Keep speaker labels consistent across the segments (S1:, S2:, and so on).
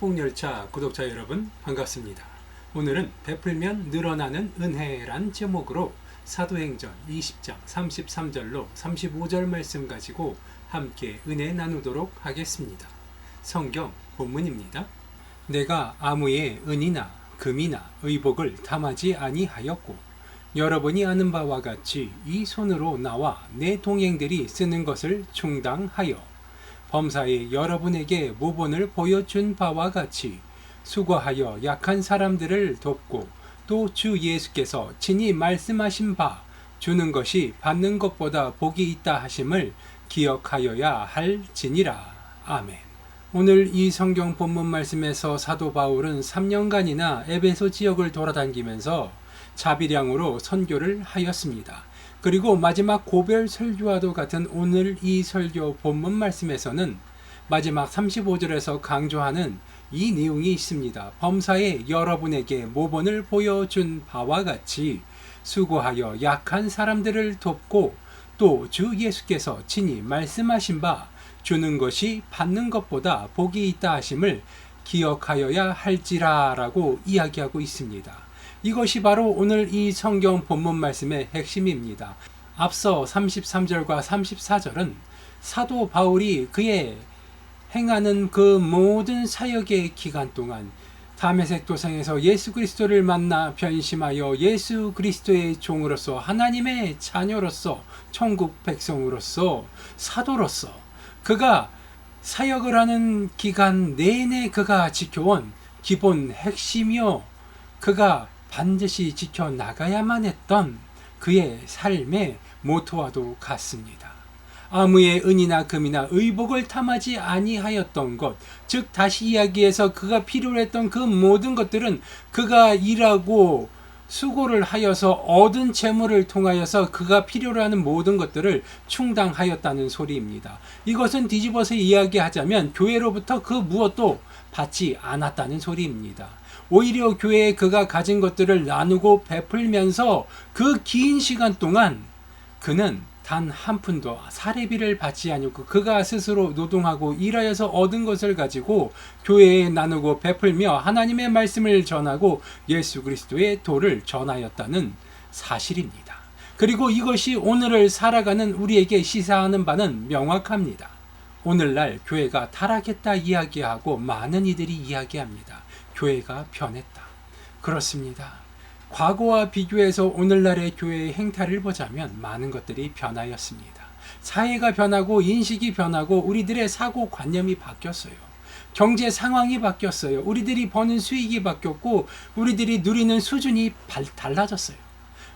S1: 축복열차 구독자 여러분 반갑습니다. 오늘은 베풀면 늘어나는 은혜란 제목으로 사도행전 20장 33절로 35절 말씀 가지고 함께 은혜 나누도록 하겠습니다. 성경 본문입니다. 내가 아무의 은이나 금이나 의복을 탐하지 아니하였고 여러분이 아는 바와 같이 이 손으로 나와 내 동행들이 쓰는 것을 충당하여 범사에 여러분에게 모본을 보여준 바와 같이 수고하여 약한 사람들을 돕고 또 주 예수께서 친히 말씀하신 바 주는 것이 받는 것보다 복이 있다 하심을 기억하여야 할지니라. 아멘. 오늘 이 성경 본문 말씀에서 사도 바울은 3년간이나 에베소 지역을 돌아다니면서 자비량으로 선교를 하였습니다. 그리고 마지막 고별 설교와도 같은 오늘 이 설교 본문 말씀에서는 마지막 35절에서 강조하는 이 내용이 있습니다. 범사에 여러분에게 모본을 보여준 바와 같이 수고하여 약한 사람들을 돕고 또 주 예수께서 친히 말씀하신 바 주는 것이 받는 것보다 복이 있다 하심을 기억하여야 할지라 라고 이야기하고 있습니다. 이것이 바로 오늘 이 성경 본문 말씀의 핵심입니다. 앞서 33절과 34절은 사도 바울이 그의 행하는 그 모든 사역의 기간 동안 다메섹 도상에서 예수 그리스도를 만나 변심하여 예수 그리스도의 종으로서 하나님의 자녀로서 천국 백성으로서 사도로서 그가 사역을 하는 기간 내내 그가 지켜온 기본 핵심이요 그가 반드시 지켜나가야만 했던 그의 삶의 모토와도 같습니다. 아무의 은이나 금이나 의복을 탐하지 아니하였던 것, 즉 다시 이야기해서 그가 필요로 했던 그 모든 것들은 그가 일하고 수고를 하여서 얻은 재물을 통하여서 그가 필요로 하는 모든 것들을 충당하였다는 소리입니다. 이것은 뒤집어서 이야기하자면 교회로부터 그 무엇도 받지 않았다는 소리입니다. 오히려 교회에 그가 가진 것들을 나누고 베풀면서 그 긴 시간 동안 그는 단 한 푼도 사례비를 받지 않고 그가 스스로 노동하고 일하여서 얻은 것을 가지고 교회에 나누고 베풀며 하나님의 말씀을 전하고 예수 그리스도의 도를 전하였다는 사실입니다. 그리고 이것이 오늘을 살아가는 우리에게 시사하는 바는 명확합니다. 오늘날 교회가 타락했다 이야기하고 많은 이들이 이야기합니다. 교회가 변했다. 그렇습니다. 과거와 비교해서 오늘날의 교회의 행태를 보자면 많은 것들이 변하였습니다. 사회가 변하고 인식이 변하고 우리들의 사고관념이 바뀌었어요. 경제 상황이 바뀌었어요. 우리들이 버는 수익이 바뀌었고 우리들이 누리는 수준이 달라졌어요.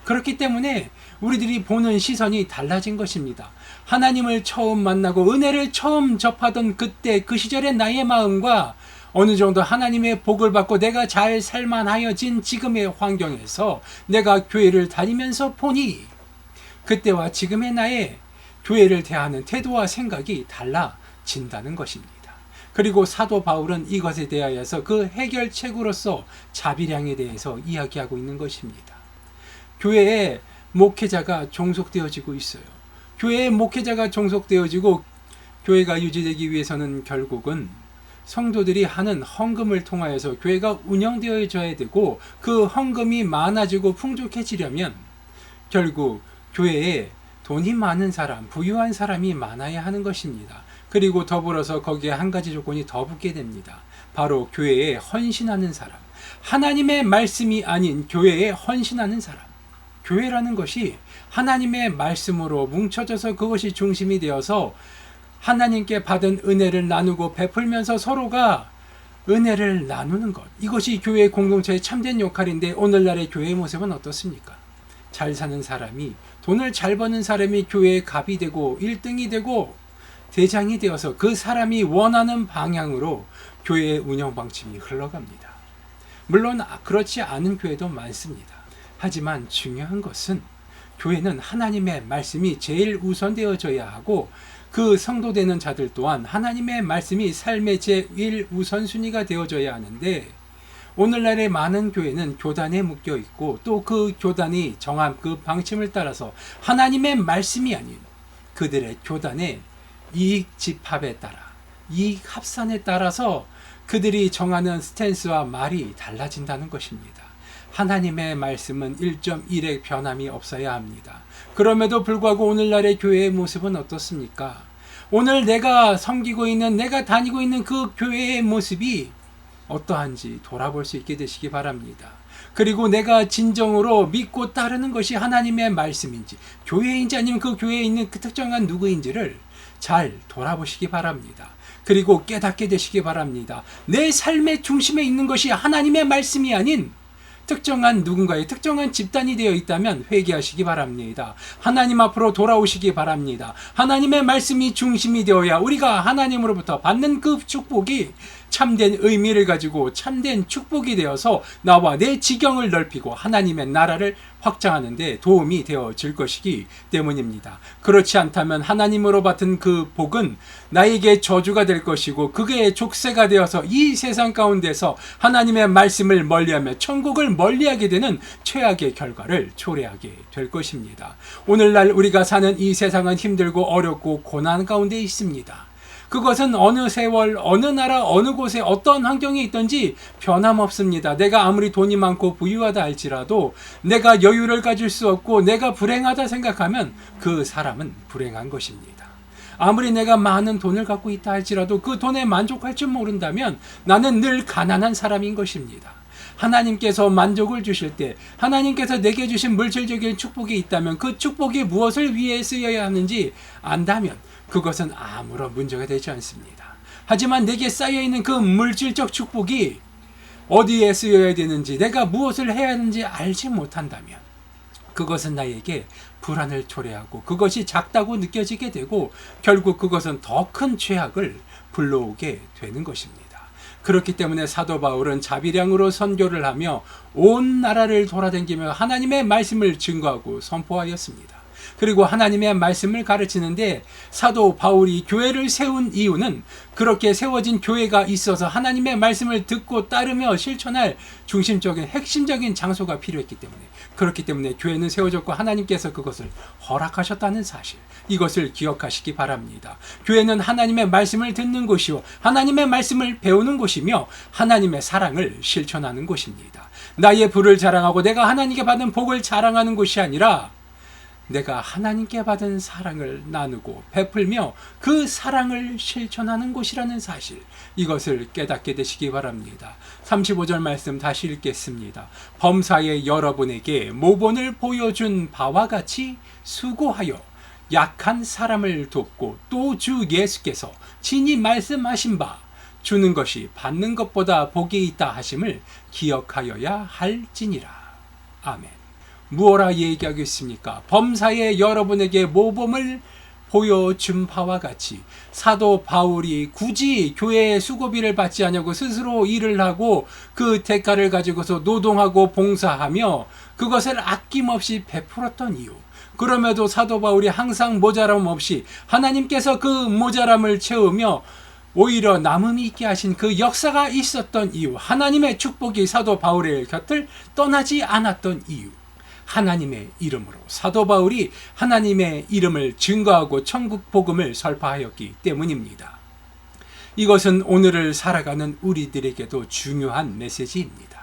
S1: 그렇기 때문에 우리들이 보는 시선이 달라진 것입니다. 하나님을 처음 만나고 은혜를 처음 접하던 그때 그 시절의 나의 마음과 어느 정도 하나님의 복을 받고 내가 잘 살만하여진 지금의 환경에서 내가 교회를 다니면서 보니 그때와 지금의 나의 교회를 대하는 태도와 생각이 달라진다는 것입니다. 그리고 사도 바울은 이것에 대하여서 그 해결책으로서 자비량에 대해서 이야기하고 있는 것입니다. 교회에 목회자가 종속되어지고 있어요. 교회에 목회자가 종속되어지고 교회가 유지되기 위해서는 결국은 성도들이 하는 헌금을 통하여서 교회가 운영되어져야 되고 그 헌금이 많아지고 풍족해지려면 결국 교회에 돈이 많은 사람, 부유한 사람이 많아야 하는 것입니다. 그리고 더불어서 거기에 한 가지 조건이 더 붙게 됩니다. 바로 교회에 헌신하는 사람, 하나님의 말씀이 아닌 교회에 헌신하는 사람. 교회라는 것이 하나님의 말씀으로 뭉쳐져서 그것이 중심이 되어서 하나님께 받은 은혜를 나누고 베풀면서 서로가 은혜를 나누는 것. 이것이 교회 공동체의 참된 역할인데 오늘날의 교회의 모습은 어떻습니까? 잘 사는 사람이 돈을 잘 버는 사람이 교회의 갑이 되고 1등이 되고 대장이 되어서 그 사람이 원하는 방향으로 교회의 운영 방침이 흘러갑니다. 물론 그렇지 않은 교회도 많습니다. 하지만 중요한 것은 교회는 하나님의 말씀이 제일 우선되어져야 하고 그 성도되는 자들 또한 하나님의 말씀이 삶의 제1 우선순위가 되어져야 하는데 오늘날의 많은 교회는 교단에 묶여 있고 또 그 교단이 정한 그 방침을 따라서 하나님의 말씀이 아닌 그들의 교단의 이익 집합에 따라 이익 합산에 따라서 그들이 정하는 스탠스와 말이 달라진다는 것입니다. 하나님의 말씀은 1.1의 변함이 없어야 합니다. 그럼에도 불구하고 오늘날의 교회의 모습은 어떻습니까? 오늘 내가 섬기고 있는, 내가 다니고 있는 그 교회의 모습이 어떠한지 돌아볼 수 있게 되시기 바랍니다. 그리고 내가 진정으로 믿고 따르는 것이 하나님의 말씀인지, 교회인지 아니면 그 교회에 있는 그 특정한 누구인지를 잘 돌아보시기 바랍니다. 그리고 깨닫게 되시기 바랍니다. 내 삶의 중심에 있는 것이 하나님의 말씀이 아닌 특정한 누군가의 특정한 집단이 되어 있다면 회개하시기 바랍니다. 하나님 앞으로 돌아오시기 바랍니다. 하나님의 말씀이 중심이 되어야 우리가 하나님으로부터 받는 그 축복이 참된 의미를 가지고 참된 축복이 되어서 나와 내 지경을 넓히고 하나님의 나라를 확장하는 데 도움이 되어질 것이기 때문입니다. 그렇지 않다면 하나님으로 받은 그 복은 나에게 저주가 될 것이고 그게 족쇄가 되어서 이 세상 가운데서 하나님의 말씀을 멀리하며 천국을 멀리하게 되는 최악의 결과를 초래하게 될 것입니다. 오늘날 우리가 사는 이 세상은 힘들고 어렵고 고난 가운데 있습니다. 그것은 어느 세월, 어느 나라, 어느 곳에 어떤 환경에 있든지 변함없습니다. 내가 아무리 돈이 많고 부유하다 할지라도 내가 여유를 가질 수 없고 내가 불행하다 생각하면 그 사람은 불행한 것입니다. 아무리 내가 많은 돈을 갖고 있다 할지라도 그 돈에 만족할 줄 모른다면 나는 늘 가난한 사람인 것입니다. 하나님께서 만족을 주실 때 하나님께서 내게 주신 물질적인 축복이 있다면 그 축복이 무엇을 위해 쓰여야 하는지 안다면 그것은 아무런 문제가 되지 않습니다. 하지만 내게 쌓여있는 그 물질적 축복이 어디에 쓰여야 되는지 내가 무엇을 해야 하는지 알지 못한다면 그것은 나에게 불안을 초래하고 그것이 작다고 느껴지게 되고 결국 그것은 더 큰 죄악을 불러오게 되는 것입니다. 그렇기 때문에 사도 바울은 자비량으로 선교를 하며 온 나라를 돌아다니며 하나님의 말씀을 증거하고 선포하였습니다. 그리고 하나님의 말씀을 가르치는데 사도 바울이 교회를 세운 이유는 그렇게 세워진 교회가 있어서 하나님의 말씀을 듣고 따르며 실천할 중심적인 핵심적인 장소가 필요했기 때문에 그렇기 때문에 교회는 세워졌고 하나님께서 그것을 허락하셨다는 사실 이것을 기억하시기 바랍니다. 교회는 하나님의 말씀을 듣는 곳이요 하나님의 말씀을 배우는 곳이며 하나님의 사랑을 실천하는 곳입니다. 나의 부를 자랑하고 내가 하나님께 받은 복을 자랑하는 곳이 아니라 내가 하나님께 받은 사랑을 나누고 베풀며 그 사랑을 실천하는 곳이라는 사실 이것을 깨닫게 되시기 바랍니다. 35절 말씀 다시 읽겠습니다. 범사에 여러분에게 모본을 보여준 바와 같이 수고하여 약한 사람을 돕고 또 주 예수께서 친히 말씀하신 바 주는 것이 받는 것보다 복이 있다 하심을 기억하여야 할지니라. 아멘. 무엇라 얘기하겠습니까? 범사에 여러분에게 모범을 보여준 바와 같이 사도 바울이 굳이 교회의 수고비를 받지 않냐고 스스로 일을 하고 그 대가를 가지고서 노동하고 봉사하며 그것을 아낌없이 베풀었던 이유 그럼에도 사도 바울이 항상 모자람 없이 하나님께서 그 모자람을 채우며 오히려 남음이 있게 하신 그 역사가 있었던 이유 하나님의 축복이 사도 바울의 곁을 떠나지 않았던 이유 하나님의 이름으로 사도 바울이 하나님의 이름을 증거하고 천국 복음을 설파하였기 때문입니다. 이것은 오늘을 살아가는 우리들에게도 중요한 메시지입니다.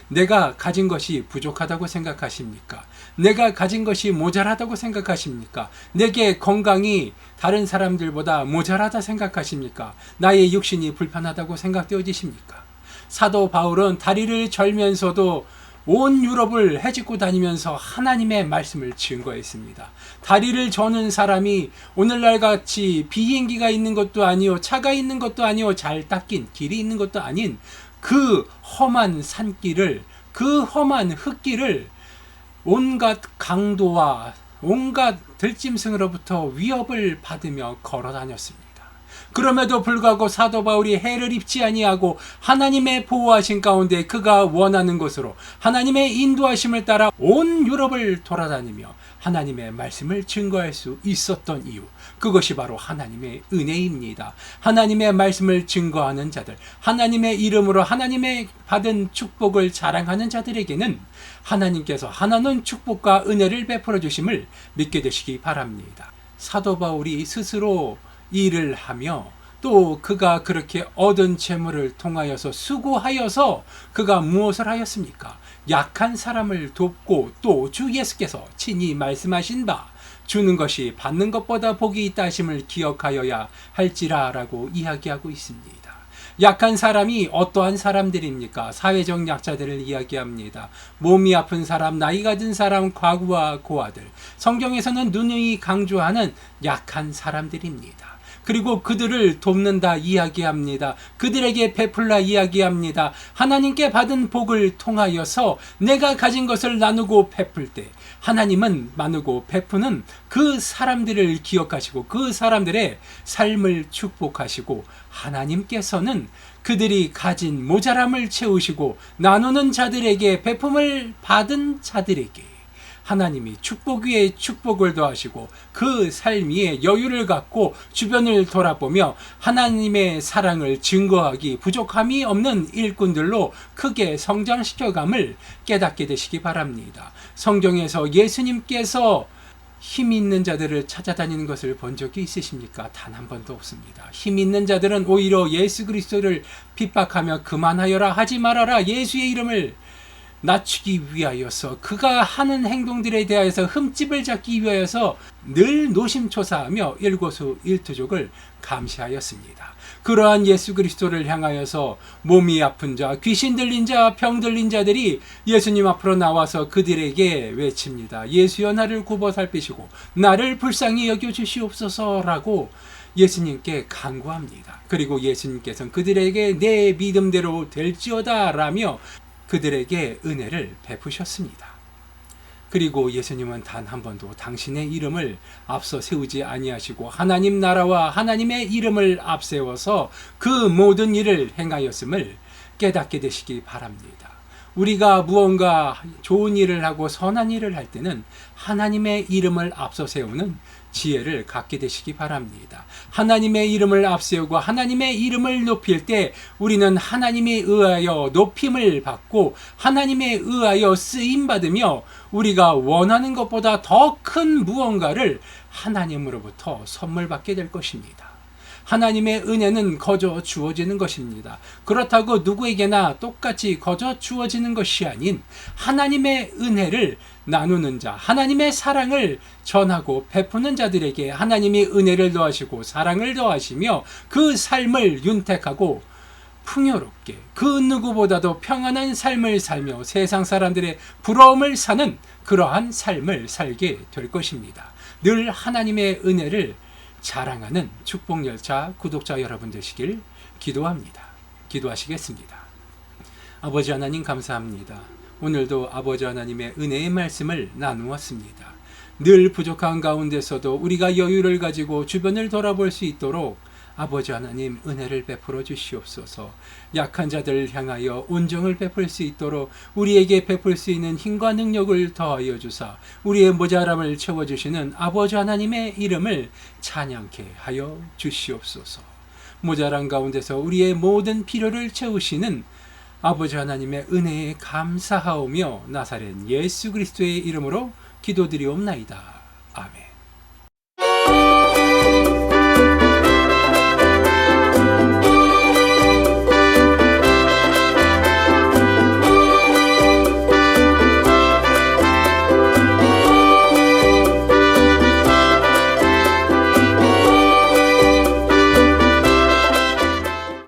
S1: 내가 가진 것이 부족하다고 생각하십니까? 내가 가진 것이 모자라다고 생각하십니까? 내게 건강이 다른 사람들보다 모자라다 생각하십니까? 나의 육신이 불편하다고 생각되어지십니까? 사도 바울은 다리를 절면서도 온 유럽을 헤집고 다니면서 하나님의 말씀을 증거했습니다. 다리를 저는 사람이 오늘날 같이 비행기가 있는 것도 아니요 차가 있는 것도 아니요 잘 닦인 길이 있는 것도 아닌 그 험한 산길을 그 험한 흙길을 온갖 강도와 온갖 들짐승으로부터 위협을 받으며 걸어 다녔습니다. 그럼에도 불구하고 사도 바울이 해를 입지 아니하고 하나님의 보호하신 가운데 그가 원하는 곳으로 하나님의 인도하심을 따라 온 유럽을 돌아다니며 하나님의 말씀을 증거할 수 있었던 이유 그것이 바로 하나님의 은혜입니다. 하나님의 말씀을 증거하는 자들 하나님의 이름으로 하나님의 받은 축복을 자랑하는 자들에게는 하나님께서 하나는 축복과 은혜를 베풀어 주심을 믿게 되시기 바랍니다. 사도 바울이 스스로 일을 하며 또 그가 그렇게 얻은 재물을 통하여서 수고하여서 그가 무엇을 하였습니까? 약한 사람을 돕고 또 주 예수께서 친히 말씀하신 바 주는 것이 받는 것보다 복이 있다 하심을 기억하여야 할지라라고 이야기하고 있습니다. 약한 사람이 어떠한 사람들입니까? 사회적 약자들을 이야기합니다. 몸이 아픈 사람, 나이가 든 사람, 과부와 고아들. 성경에서는 누누이 강조하는 약한 사람들입니다. 그리고 그들을 돕는다 이야기합니다. 그들에게 베풀라 이야기합니다. 하나님께 받은 복을 통하여서 내가 가진 것을 나누고 베풀 때 하나님은 나누고 베푸는 그 사람들을 기억하시고 그 사람들의 삶을 축복하시고 하나님께서는 그들이 가진 모자람을 채우시고 나누는 자들에게 베품을 받은 자들에게 하나님이 축복 위에 축복을 더하시고 그 삶 위에 여유를 갖고 주변을 돌아보며 하나님의 사랑을 증거하기 부족함이 없는 일꾼들로 크게 성장시켜감을 깨닫게 되시기 바랍니다. 성경에서 예수님께서 힘 있는 자들을 찾아다니는 것을 본 적이 있으십니까? 단 한 번도 없습니다. 힘 있는 자들은 오히려 예수 그리스도를 핍박하며 그만하여라 하지 말아라 예수의 이름을 낮추기 위하여서 그가 하는 행동들에 대하여서 흠집을 잡기 위하여서 늘 노심초사하며 일거수일투족을 감시하였습니다. 그러한 예수 그리스도를 향하여서 몸이 아픈 자, 귀신 들린 자, 병 들린 자들이 예수님 앞으로 나와서 그들에게 외칩니다. 예수여 나를 굽어 살피시고 나를 불쌍히 여겨 주시옵소서라고 예수님께 간구합니다. 그리고 예수님께서는 그들에게 내 믿음대로 될지어다 라며 그들에게 은혜를 베푸셨습니다. 그리고 예수님은 단 한 번도 당신의 이름을 앞서 세우지 아니하시고 하나님 나라와 하나님의 이름을 앞세워서 그 모든 일을 행하였음을 깨닫게 되시기 바랍니다. 우리가 무언가 좋은 일을 하고 선한 일을 할 때는 하나님의 이름을 앞서 세우는 지혜를 갖게 되시기 바랍니다. 하나님의 이름을 앞세우고 하나님의 이름을 높일 때 우리는 하나님에 의하여 높임을 받고 하나님에 의하여 쓰임받으며 우리가 원하는 것보다 더 큰 무언가를 하나님으로부터 선물 받게 될 것입니다. 하나님의 은혜는 거저 주어지는 것입니다. 그렇다고 누구에게나 똑같이 거저 주어지는 것이 아닌 하나님의 은혜를 나누는 자, 하나님의 사랑을 전하고 베푸는 자들에게 하나님이 은혜를 더하시고 사랑을 더하시며 그 삶을 윤택하고 풍요롭게 그 누구보다도 평안한 삶을 살며 세상 사람들의 부러움을 사는 그러한 삶을 살게 될 것입니다. 늘 하나님의 은혜를 자랑하는 축복열차 구독자 여러분 되시길 기도합니다. 기도하시겠습니다. 아버지 하나님 감사합니다. 오늘도 아버지 하나님의 은혜의 말씀을 나누었습니다. 늘 부족한 가운데서도 우리가 여유를 가지고 주변을 돌아볼 수 있도록 아버지 하나님 은혜를 베풀어 주시옵소서. 약한 자들을 향하여 온정을 베풀 수 있도록 우리에게 베풀 수 있는 힘과 능력을 더하여 주사 우리의 모자람을 채워주시는 아버지 하나님의 이름을 찬양케 하여 주시옵소서. 모자람 가운데서 우리의 모든 필요를 채우시는 아버지 하나님의 은혜에 감사하오며 나사렛 예수 그리스도의 이름으로 기도드리옵나이다. 아멘.